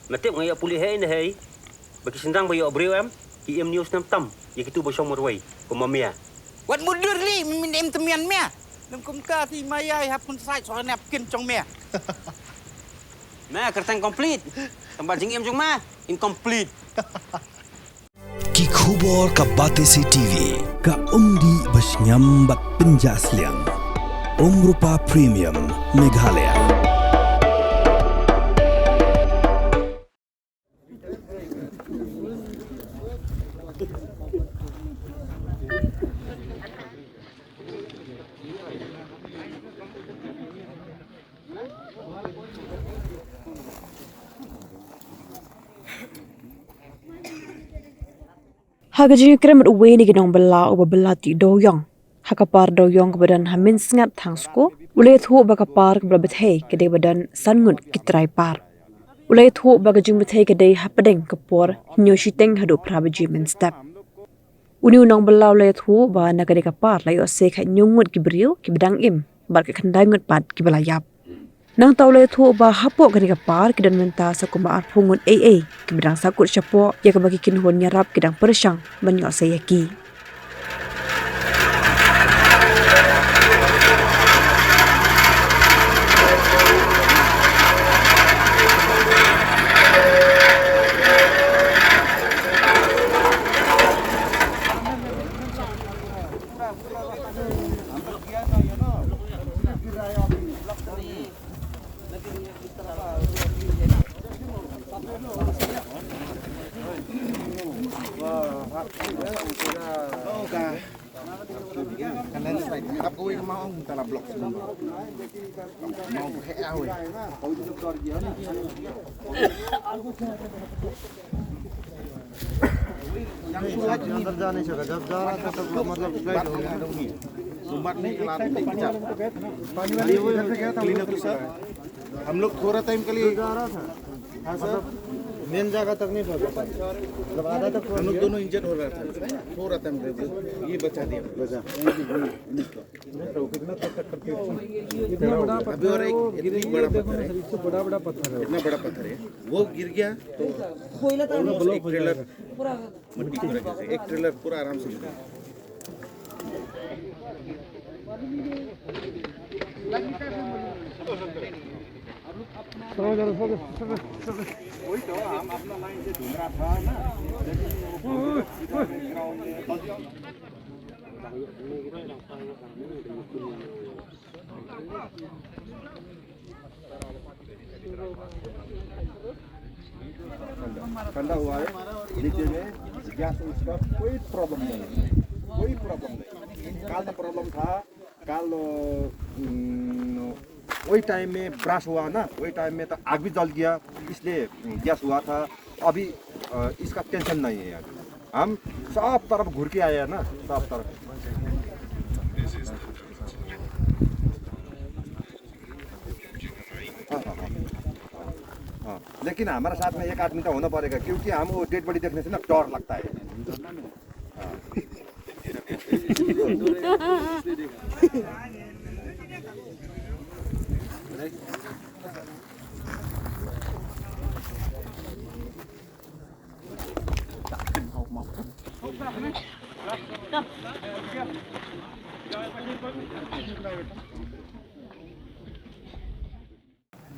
Matip ngaya pulih hai ni hai. Bagi sendang bayo abreu am. Ki em news nam tam. Ya kitu bo shong morway. Ko mamia. Wat mundur li min em temian mea. Nam kum ta ti mayai hap kun sai so nap kin chong mea. Nah, kertang complete. Tempat jing em jong ma. Incomplete. Ki khubor ka Batesi TV ka umdi bas nyambat penjaslian. Rupa Premium Meghalaya. Hagaji krem uwe ni ginong bela uba bela ti doyong. Hakapar doyong kebadan hamin sengat tangsko. Ulay thu bakapar kebela bethei kedai badan sangut kitrai par. Ulay thu bagajing bethei kedai hapadeng kepor hinyoshiteng hadu prabaji men step. Uni unong bela ulay thu ba nakade kapar layo sekha nyungut kibriu kibedang im bar ke kendangut pad kibelayap. Nang tau lay thu ba hapo kade kapar kedan menta sakuma arpungun kibedang sakut syapo ya kebagi kinhon nyarap kedang persang banyak sayaki. हम लोग थोड़ा time के लिए जा रहा था। हाँ sir, main जगह तक नहीं पहुंचा था। मतलब आधा तक हम लोग दोनों इंजर्ड हो रहा था। थोड़ा टाइम ये बचा दिया। बचा। अभी और एक इतनी बड़ा पत्थर है। बड़ा पत्थर है। इतना बड़ा पत्थर है। वो गिर गया तो एक ट्रेलर मट्टी की वजह से एक ट्रेलर पूरा आराम से गिरा। वही तो हम अपना लाइन से ढूंढ रहा था ना, ठंडा हुआ है नीचे में गैस उसका कोई प्रॉब्लम नहीं, कोई प्रॉब्लम नहीं। काल का प्रॉब्लम था, काल वही टाइम में ब्राश हुआ ना, वही टाइम में तो आग भी जल गया, इसलिए गैस हुआ था। अभी इसका टेंशन नहीं है। अभी हम सब तरफ घूर के आए हैं ना, सब तरफ। हाँ, लेकिन हमारे साथ में एक आदमी तो होना पड़ेगा, क्योंकि हम वो डेड बॉडी देखने से ना डर लगता है।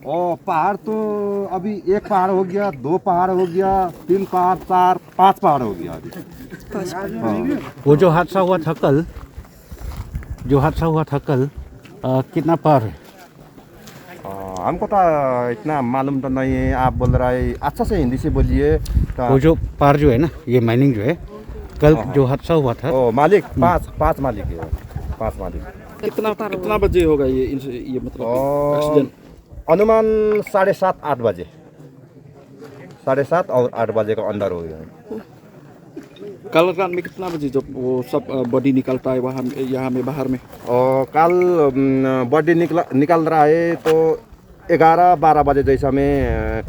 ओ पहाड़ तो अभी एक पहाड़ हो गया, 2 पहाड़ हो गया, 3 पहाड़, 4, 5 पहाड़ हो गया अभी। वो जो हादसा हुआ था कल, कितना पार है? हमको तो इतना मालूम तो नहीं है, आप बोल रहा है अच्छा से हिंदी से बोलिए। वो जो पार जो है ना, ये माइनिंग जो है, कल जो हादसा हुआ था। ओ मालिक, 5 मालिक है, 5 मालिक। कितना बजे होगा ये मतलब एक्सीडेंट? अनुमान 7:30-8 बजे, 7:30 और 8 बजे का अंदर हो गया। कल रात में कितना बजे जब वो सब बॉडी निकलता है वहाँ यहाँ में बाहर में? और कल बॉडी निकल रहा है तो 11-12 बजे जैसा में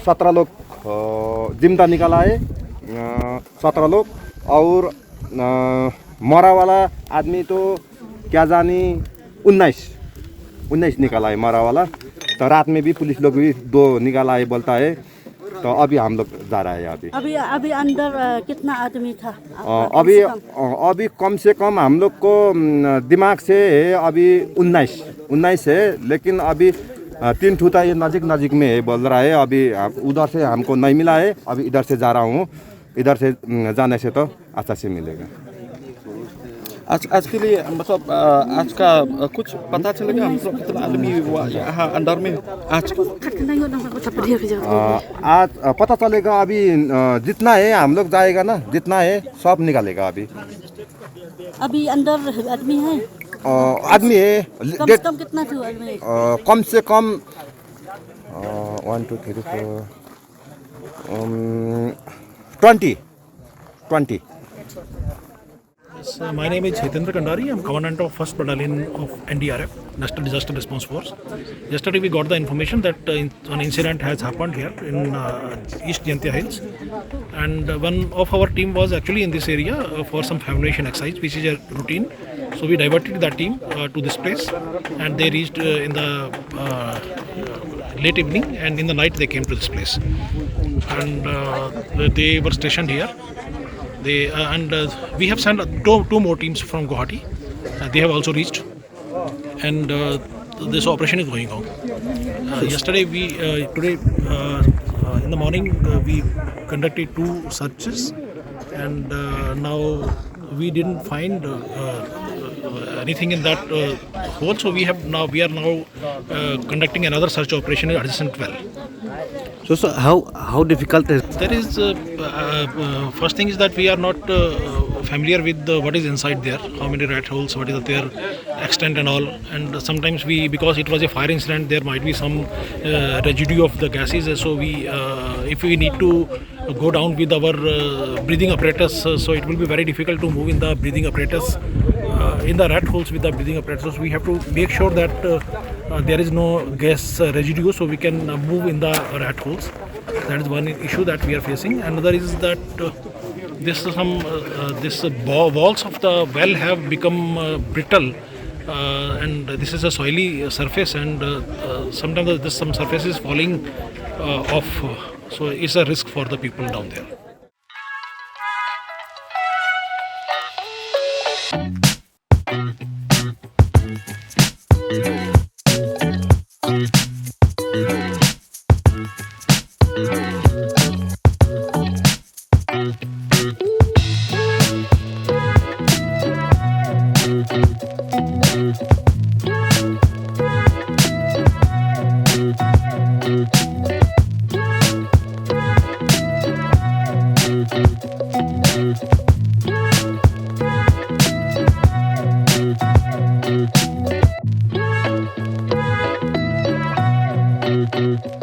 17 लोग जिंदा निकला है, 17 लोग। और मरा वाला आदमी तो क्या जानी 19 निकला है मरा वाला। तो रात में भी पुलिस लोग भी 2 निकाला है बोलता है। तो अभी हम लोग जा रहा है अभी अभी अंदर कितना आदमी था अभी कम से कम हम लोग को दिमाग से अभी 19 है, लेकिन अभी 3 ठूता ये नज़ीक में है बोल रहा है। अभी उधर से हमको नहीं मिला है, अभी इधर से जा रहा हूँ। इधर से जाने से तो अच्छा से मिलेगा। आज के लिए मतलब आज का कुछ पता चलेगा मतलब कितना आदमी हुआ यहाँ अंदर में आज आज पता चलेगा। अभी जितना है हम लोग जाएगा ना, जितना है सब निकालेगा। अभी अंदर आदमी है आदमी है कम से कम कितना था आदमी कम से कम 1 2 3 4 20. My name is Chetendra Kandari. I'm Commandant of 1st Battalion of NDRF, National Disaster Response Force. Yesterday we got the information that an incident has happened here in East Jantia Hills, and one of our team was actually in this area for some foundation exercise, which is a routine. So we diverted that team to this place, and they reached in the late evening, and in the night they came to this place, and they were stationed here. We have sent two more teams from Guwahati. They have also reached, and this operation is going on. Yesterday, today in the morning we conducted 2 searches, and now we didn't find anything in that hole. So we are now conducting another search operation in adjacent well. So how difficult is There is first thing is that we are not familiar with what is inside there, how many rat holes, what is their extent and all, and sometimes because it was a fire incident, there might be some residue of the gases, so if we need to go down with our breathing apparatus, so it will be very difficult to move in the breathing apparatus in the rat holes with the breathing apparatus. So we have to make sure that there is no gas residue, so we can move in the rat holes. That is one issue that we are facing. Another is that this walls of the well have become brittle, and this is a soily surface, and sometimes some surface is falling off, so it's a risk for the people down there. Thank you.